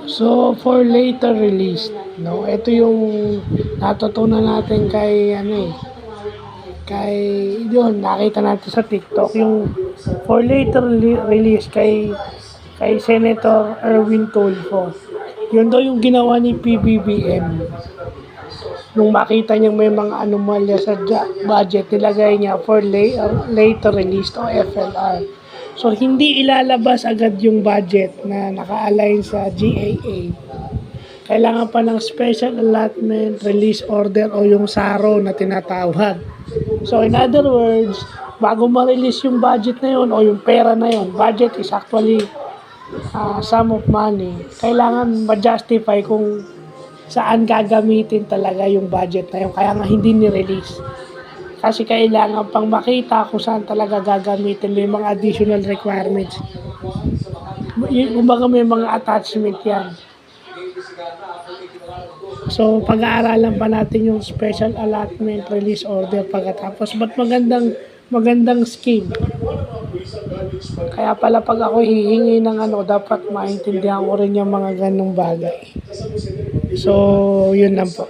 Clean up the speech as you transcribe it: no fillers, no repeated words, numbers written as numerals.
So, for later release, no, ito yung natutunan natin kay, kay, yun, nakita natin sa TikTok, yung for later release kay Senator Erwin Tulfo. Yun daw yung ginawa ni PBBM. Nung makita niyang may mga anomalya sa budget, nilagay niya for later release o FLR. So, hindi ilalabas agad yung budget na naka-align sa GAA. Kailangan pa ng special allotment, release order o yung SARO na tinatawag. So, in other words, bago ma-release yung budget na yun o yung pera na yun, budget is actually sum of money, kailangan ma-justify kung saan gagamitin talaga yung budget na yun. Kaya nga hindi ni-release. Kasi kailangan pang makita kung saan talaga gagamitin. May mga additional requirements. Kumbaga may mga attachment yan. So, pag-aaralan pa natin yung special allotment release order pagkatapos. Ba't magandang scheme? Kaya pala pag ako hihingi ng dapat maintindihan ko rin yung mga ganong bagay. So, yun lang po.